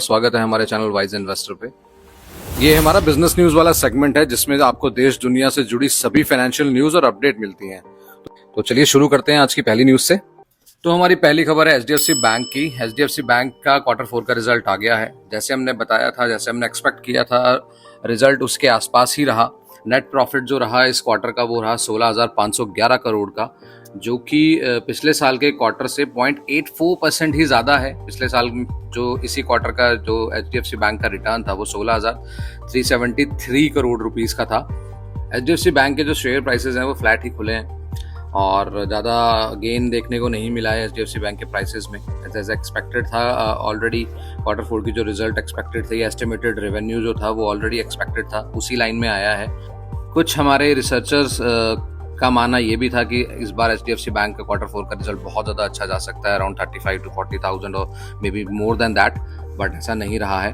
स्वागत है हमारे चैनल वाइज इन्वेस्टर पे। ये हमारा बिजनेस न्यूज वाला सेगमेंट है जिसमें आपको देश दुनिया से जुड़ी सभी फाइनेंशियल न्यूज और अपडेट मिलती हैं। तो चलिए शुरू करते हैं आज की पहली न्यूज से। तो हमारी पहली खबर है एचडीएफसी बैंक की। एचडीएफसी बैंक का Q4 का रिजल्ट आ गया है। जैसे हमने बताया था, जैसे हमने एक्सपेक्ट किया था, रिजल्ट उसके आसपास ही रहा। नेट प्रॉफिट जो रहा इस क्वार्टर का वो रहा 16,511 करोड़ का, जो कि पिछले साल के क्वार्टर से 0.84% ही ज़्यादा है। पिछले साल जो इसी क्वार्टर का जो एचडीएफसी बैंक का रिटर्न था वो 16,373 करोड़ रुपीस का था। एचडीएफसी बैंक के जो शेयर प्राइसेस हैं वो फ्लैट ही खुले हैं और ज़्यादा गेन देखने को नहीं मिला है एचडीएफसी बैंक के प्राइसेस में। जैसे एक्सपेक्टेड था, ऑलरेडी Q4 की जो रिजल्ट एक्सपेक्टेड थे, एस्टिमेटेड रेवेन्यू जो था वो ऑलरेडी एक्सपेक्टेड था, उसी लाइन में आया है। कुछ हमारे रिसर्चर्स का मानना ये भी था कि इस बार एचडीएफसी बैंक का Q4 का रिजल्ट बहुत ज़्यादा अच्छा जा सकता है, अराउंड 35 to 40,000 और may be more than that, but ऐसा नहीं रहा है।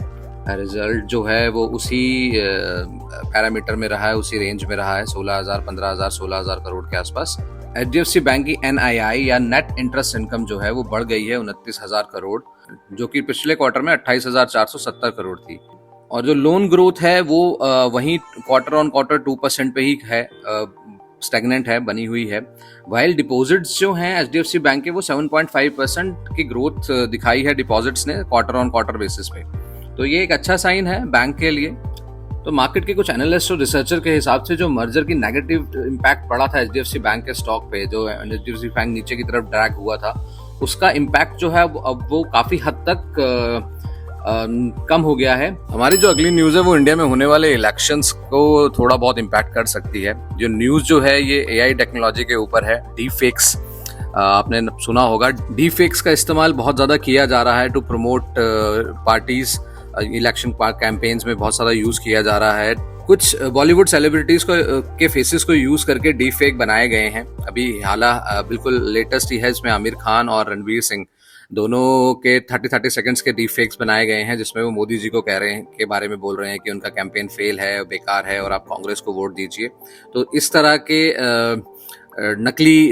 रिजल्ट जो है वो उसी पैरामीटर में रहा है, उसी रेंज में रहा है, 16,000, 15,000, 16,000 करोड़ के आसपास। एचडीएफसी बैंक की एनआईआई या नेट इंटरेस्ट इनकम जो है वो बढ़ गई है 29,000 करोड़, जो कि पिछले क्वार्टर में 28,470 करोड़ थी। और जो लोन ग्रोथ है वो वहीं क्वार्टर 2% पे ही है, स्टैग्नेंट है, बनी हुई है। वाइल डिपॉजिट्स जो हैं एचडीएफसी बैंक के वो 7.5% की ग्रोथ दिखाई है डिपॉजिट्स ने क्वार्टर बेसिस पे। तो ये एक अच्छा साइन है बैंक के लिए। तो मार्केट के कुछ एनालिस्ट और रिसर्चर के हिसाब से जो मर्जर की नेगेटिव इम्पैक्ट पड़ा था एचडीएफसी बैंक के स्टॉक पे, जो एचडीएफसी बैंक नीचे की तरफ ड्रैग हुआ था, उसका इम्पैक्ट जो है अब वो काफी हद तक कम हो गया है। हमारी जो अगली न्यूज है वो इंडिया में होने वाले इलेक्शंस को थोड़ा बहुत इम्पैक्ट कर सकती है। जो न्यूज जो है ये एआई टेक्नोलॉजी के ऊपर है, डी फेक्स। आपने सुना होगा डी फेक्स का इस्तेमाल बहुत ज्यादा किया जा रहा है to promote parties. Election campaigns में बहुत सारा यूज किया जा रहा है। कुछ बॉलीवुड सेलिब्रिटीज के फेसेस को यूज करके डी फेक बनाए गए हैं। अभी बिल्कुल लेटेस्ट ही है, इसमें आमिर खान और रणवीर सिंह दोनों के 30 सेकंड्स के डी फेक्स बनाए गए हैं, जिसमें वो मोदी जी को कह रहे हैं, के बारे में बोल रहे हैं कि उनका कैंपेन फेल है, बेकार है और आप कांग्रेस को वोट दीजिए। तो इस तरह के नकली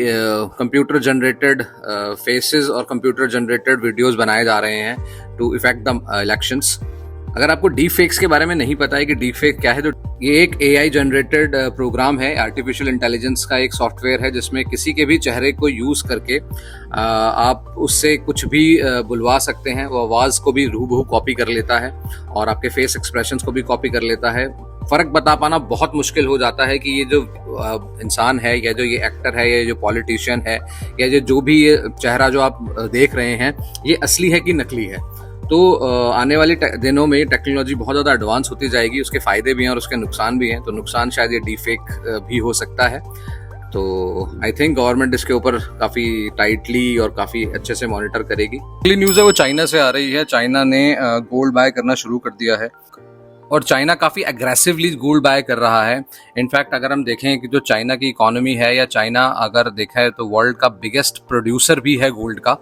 कंप्यूटर जनरेटेड फेसेस और कंप्यूटर जनरेटेड वीडियोस बनाए जा रहे हैं टू इफेक्ट द इलेक्शंस। अगर आपको डी फेक्स के बारे में नहीं पता है कि डी फेक क्या है, तो ये एक एआई जनरेटेड प्रोग्राम है, आर्टिफिशियल इंटेलिजेंस का एक सॉफ्टवेयर है, जिसमें किसी के भी चेहरे को यूज करके आप उससे कुछ भी बुलवा सकते हैं। वो आवाज को भी हूबहू कॉपी कर लेता है और आपके फेस एक्सप्रेशंस को भी कॉपी कर लेता है। फर्क बता पाना बहुत मुश्किल हो जाता है कि ये जो इंसान है, या जो ये एक्टर है, या जो पॉलिटिशियन है, या जो भी ये चेहरा जो आप देख रहे हैं, ये असली है कि नकली है। तो आने वाले दिनों में टेक्नोलॉजी बहुत ज़्यादा एडवांस होती जाएगी। उसके फायदे भी हैं और उसके नुकसान भी हैं। तो नुकसान शायद ये डी फेक भी हो सकता है। तो आई थिंक गवर्नमेंट इसके ऊपर काफ़ी टाइटली और काफ़ी अच्छे से मॉनिटर करेगी। अगली न्यूज़ है वो चाइना से आ रही है। चाइना ने गोल्ड बाय करना शुरू कर दिया है और चाइना काफ़ी एग्रेसिवली गोल्ड बाय कर रहा है। इनफैक्ट अगर हम देखें कि जो चाइना की इकोनॉमी है, या चाइना अगर देखा है तो वर्ल्ड का बिगेस्ट प्रोड्यूसर भी है गोल्ड का,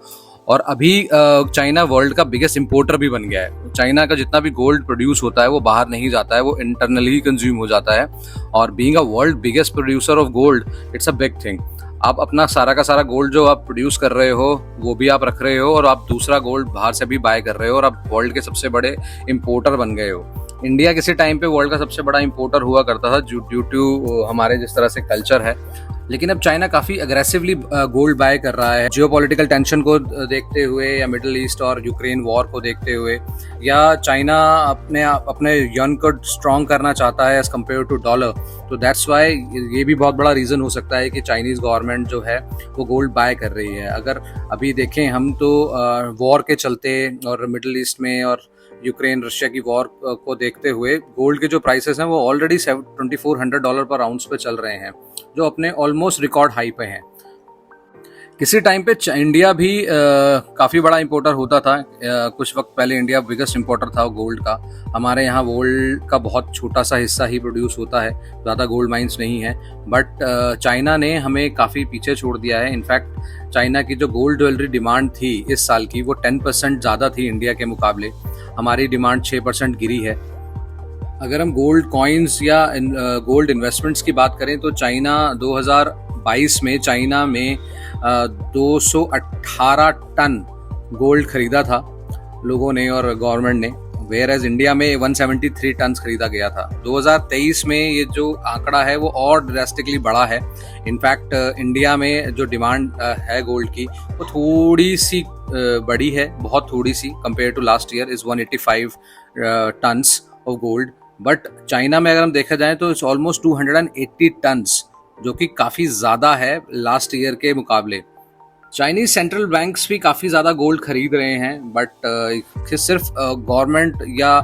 और अभी चाइना वर्ल्ड का बिगेस्ट इंपोर्टर भी बन गया है। चाइना का जितना भी गोल्ड प्रोड्यूस होता है वो बाहर नहीं जाता है, वो इंटरनली कंज्यूम हो जाता है। और being a world biggest producer of gold, it's a big thing. आप अपना सारा का सारा गोल्ड जो आप प्रोड्यूस कर रहे हो वो भी आप रख रहे हो, और आप दूसरा गोल्ड बाहर से भी बाय कर रहे हो, और आप वर्ल्ड के सबसे बड़े इंपोर्टर बन गए हो। इंडिया किसी टाइम पे वर्ल्ड का सबसे बड़ा इंपोर्टर हुआ करता था ड्यू टू हमारे जिस तरह से कल्चर है, लेकिन अब चाइना काफी अग्रेसिवली गोल्ड बाय कर रहा है। जियोपॉलिटिकल टेंशन को देखते हुए, या मिडिल ईस्ट और यूक्रेन वॉर को देखते हुए, या चाइना अपने यन को स्ट्रॉन्ग करना चाहता है एज कम्पेयर टू डॉलर। तो दैट्स वाई ये भी बहुत बड़ा रीजन हो सकता है कि चाइनीज गवर्नमेंट जो है वो गोल्ड बाय कर रही है। अगर अभी देखें हम तो वॉर के चलते और मिडिल ईस्ट में और यूक्रेन रशिया की वॉर को देखते हुए गोल्ड के जो प्राइसेस हैं वो ऑलरेडी $2,400 पर आउंस पे चल रहे हैं, जो अपने ऑलमोस्ट रिकॉर्ड हाई पे हैं। किसी टाइम पे इंडिया भी काफ़ी बड़ा इंपोर्टर होता था। कुछ वक्त पहले इंडिया बिगेस्ट इंपोर्टर था गोल्ड का। हमारे यहाँ गोल्ड का बहुत छोटा सा हिस्सा ही प्रोड्यूस होता है, ज़्यादा गोल्ड माइंस नहीं है। बट चाइना ने हमें काफ़ी पीछे छोड़ दिया है। इनफैक्ट चाइना की जो गोल्ड ज्वेलरी डिमांड थी इस साल की, वो 10% ज़्यादा थी इंडिया के मुकाबले। हमारी डिमांड 6% गिरी है। अगर हम गोल्ड कॉइन्स या गोल्ड इन्वेस्टमेंट्स की बात करें तो चाइना 2022 में चाइना में 218 टन गोल्ड खरीदा था लोगों ने और गवर्नमेंट ने, वेयर एज इंडिया में 173 टन खरीदा गया था। 2023 में ये जो आंकड़ा है वो और ड्रास्टिकली बढ़ा है। इनफैक्ट इंडिया में जो डिमांड है गोल्ड की वो थोड़ी सी बड़ी है, बहुत थोड़ी सी, compare to last year is 185 tons of gold. But China में अगर हम देखा जाए तो इट्स ऑलमोस्ट 280 टन्स, जो कि काफ़ी ज़्यादा है लास्ट ईयर के मुकाबले। चाइनीज सेंट्रल बैंक्स भी काफ़ी ज़्यादा गोल्ड खरीद रहे हैं, बट सिर्फ गवर्नमेंट या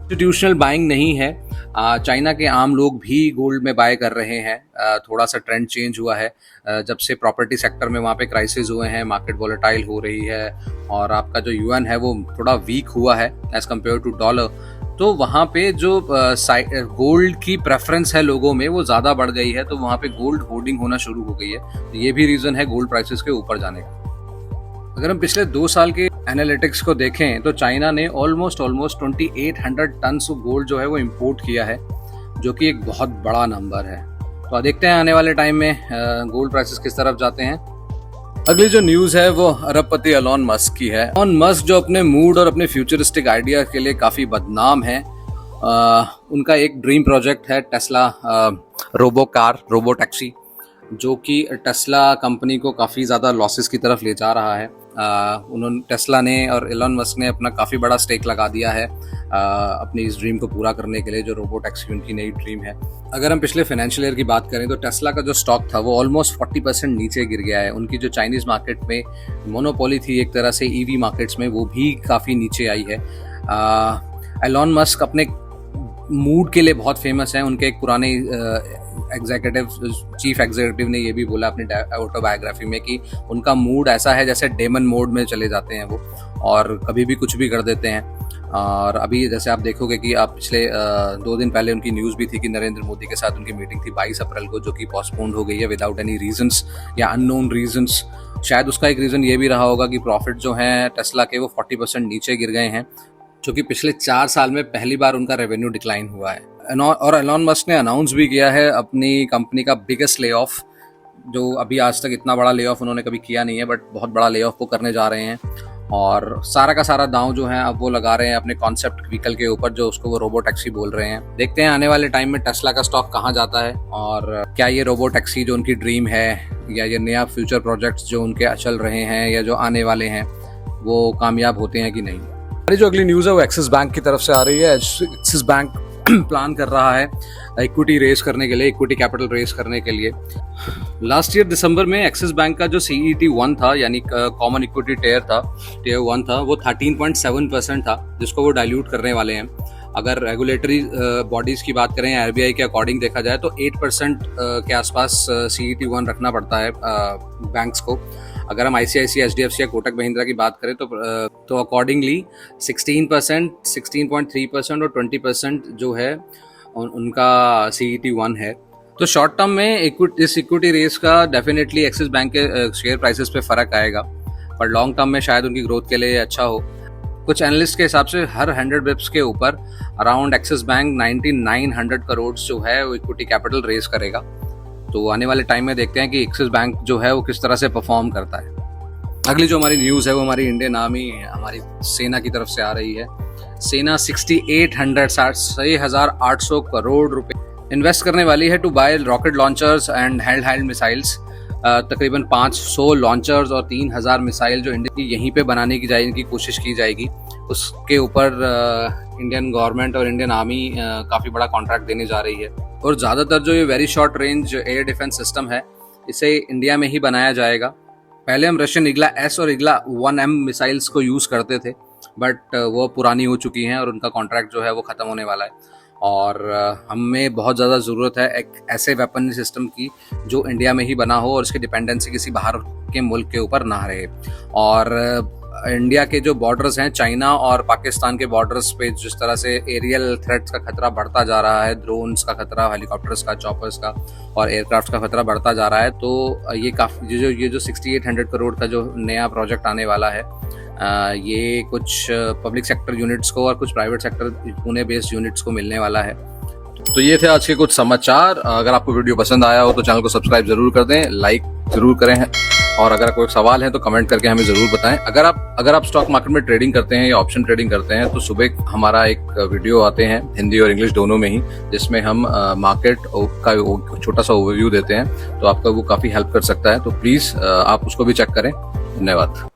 इंस्टीट्यूशनल बाइंग नहीं है, चाइना के आम लोग भी गोल्ड में बाय कर रहे हैं। थोड़ा सा ट्रेंड चेंज हुआ है जब से प्रॉपर्टी सेक्टर में वहाँ पे क्राइसिस हुए हैं, मार्केट वॉलेटाइल हो रही है और आपका जो युआन है वो थोड़ा वीक हुआ है एज कम्पेयर टू डॉलर। तो वहाँ पे जो गोल्ड की प्रेफरेंस है लोगों में वो ज़्यादा बढ़ गई है, तो वहाँ पे गोल्ड होर्डिंग होना शुरू हो गई है। तो ये भी रीज़न है गोल्ड प्राइसेस के ऊपर जाने का। अगर हम पिछले 2 साल के एनालिटिक्स को देखें तो चाइना ने ऑलमोस्ट 2800 टन गोल्ड जो है वो इंपोर्ट किया है, जो कि एक बहुत बड़ा नंबर है। तो देखते हैं आने वाले टाइम में गोल्ड प्राइसेस किस तरफ जाते हैं। अगली जो न्यूज़ है वो अरबपति एलॉन मस्क की है। एलॉन मस्क जो अपने मूड और अपने फ्यूचरिस्टिक आइडिया के लिए काफ़ी बदनाम है। उनका एक टेस्ला प्रोजेक्ट है टेस्ला रोबो टैक्सी, जो कि टेस्ला कंपनी को काफ़ी ज़्यादा लॉसेस की तरफ ले जा रहा है। टेस्ला ने और एलॉन मस्क ने अपना काफ़ी बड़ा स्टेक लगा दिया है अपनी इस ड्रीम को पूरा करने के लिए, जो रोबो टैक्सी उनकी नई ड्रीम है। अगर हम पिछले फाइनेंशियल ईयर की बात करें तो टेस्ला का जो स्टॉक था वो ऑलमोस्ट 40% नीचे गिर गया है। उनकी जो चाइनीज़ मार्केट में मोनोपोली थी एक तरह से ईवी मार्केट्स में, वो भी काफ़ी नीचे आई है। एलॉन मस्क अपने मूड के लिए बहुत फेमस है। उनके एक पुराने चीफ एग्जीक्यूटिव ने ये भी बोला अपनी ऑटोबायोग्राफी में कि उनका मूड ऐसा है जैसे डेमन मोड में चले जाते हैं वो, और कभी भी कुछ भी कर देते हैं। और अभी जैसे आप देखोगे कि आप पिछले 2 दिन पहले उनकी न्यूज़ भी थी कि नरेंद्र मोदी के साथ उनकी मीटिंग थी 22 अप्रैल को, जो कि पोस्टपोन्ड हो गई है विदाउट एनी रीजंस या अननोन रीजंस। शायद उसका एक रीज़न ये भी रहा होगा कि प्रॉफिट जो हैं टेस्ला के वो 40% नीचे गिर गए हैं, जो कि पिछले 4 साल में पहली बार उनका रेवेन्यू डिक्लाइन हुआ है। और एलॉन मस्क ने अनाउंस भी किया है अपनी कंपनी का बिगेस्ट ले ऑफ, जो अभी आज तक इतना बड़ा ले ऑफ उन्होंने कभी किया नहीं है, बट बहुत बड़ा ले ऑफ वो करने जा रहे हैं। और सारा का सारा दांव जो है अब वो लगा रहे हैं अपने कॉन्सेप्ट व्हीकल के ऊपर, जो उसको वो रोबो टैक्सी बोल रहे हैं। देखते हैं आने वाले टाइम में टेस्ला का स्टॉक कहाँ जाता है, और क्या ये रोबो टैक्सी जो उनकी ड्रीम है या ये नया फ्यूचर प्रोजेक्ट्स जो उनके चल रहे हैं या जो आने वाले हैं वो कामयाब होते हैं कि नहीं। जो अगली न्यूज़ है वो एक्सिस बैंक की तरफ से आ रही है। एक्सिस बैंक प्लान कर रहा है इक्विटी रेस करने के लिए, इक्विटी कैपिटल रेस करने के लिए। लास्ट ईयर दिसंबर में एक्सिस बैंक का जो CET1 था, यानी कॉमन इक्विटी टियर 1 था, वो 13.7% था, जिसको वो डाइल्यूट करने वाले हैं। अगर रेगुलेटरी बॉडीज़ की बात करें, RBI के अकॉर्डिंग देखा जाए तो 8% के आसपास CET1 रखना पड़ता है बैंक्स को। अगर हम ICICI, HDFC या कोटक महिंद्रा की बात करें तो अकॉर्डिंगली 16%, 16.3% और 20% जो है उनका CET1 है। तो शॉर्ट टर्म में इस इक्विटी रेस का डेफिनेटली एक्सिस बैंक के शेयर प्राइसेस पे फ़र्क आएगा, पर लॉन्ग टर्म में शायद उनकी ग्रोथ के लिए अच्छा हो। कुछ एनालिस्ट के हिसाब से हर 100 बिप्स के ऊपर अराउंड एक्सिस बैंक 9900 करोड़ जो है वो इक्विटी कैपिटल रेस करेगा। तो आने वाले टाइम में देखते हैं कि एक्सिस बैंक जो है वो किस तरह से परफॉर्म करता है। अगली जो हमारी न्यूज़ है वो हमारी इंडियन आर्मी, हमारी सेना की तरफ से आ रही है। सेना 6,800 करोड़ रुपए इन्वेस्ट करने वाली है to buy rocket launchers and hand missiles. तकरीबन 500 लॉन्चर्स और 3000 मिसाइल जो इंडिया की यहीं पे बनाने की कोशिश की जाएगी। उसके ऊपर इंडियन गवर्नमेंट और इंडियन आर्मी काफ़ी बड़ा कॉन्ट्रैक्ट देने जा रही है। और ज़्यादातर जो ये very short range air defence system है, इसे इंडिया में ही बनाया जाएगा। पहले हम रशियन इग्ला S और इग्ला 1M मिसाइल्स को यूज़ करते थे, बट वो पुरानी हो चुकी हैं और उनका कॉन्ट्रैक्ट जो है वो ख़त्म होने वाला है। और हमें बहुत ज़्यादा ज़रूरत है एक ऐसे वेपन सिस्टम की जो इंडिया में ही बना हो और इसकी डिपेंडेंसी किसी बाहर के मुल्क के ऊपर ना रहे। और इंडिया के जो बॉर्डर्स हैं, चाइना और पाकिस्तान के बॉर्डर्स पे जिस तरह से एरियल थ्रेट्स का खतरा बढ़ता जा रहा है, ड्रोन्स का खतरा, हेलीकॉप्टर्स का, चॉपर्स का और एयरक्राफ्ट का खतरा बढ़ता जा रहा है, तो ये काफ़ी ये जो 6800 करोड़ का जो नया प्रोजेक्ट आने वाला है, ये कुछ पब्लिक सेक्टर यूनिट्स को और कुछ private sector Pune based units को मिलने वाला है। तो ये थे आज के कुछ समाचार। अगर आपको वीडियो पसंद आया हो तो चैनल को सब्सक्राइब जरूर कर दें, लाइक जरूर करें। और अगर कोई सवाल है तो कमेंट करके हमें जरूर बताएं। अगर आप स्टॉक मार्केट में ट्रेडिंग करते हैं या ऑप्शन ट्रेडिंग करते हैं तो सुबह हमारा एक वीडियो आते हैं हिंदी और इंग्लिश दोनों में ही, जिसमें हम मार्केट का छोटा सा ओवरव्यू देते हैं, तो आपका वो काफी हेल्प कर सकता है। तो प्लीज आप उसको भी चेक करें। धन्यवाद।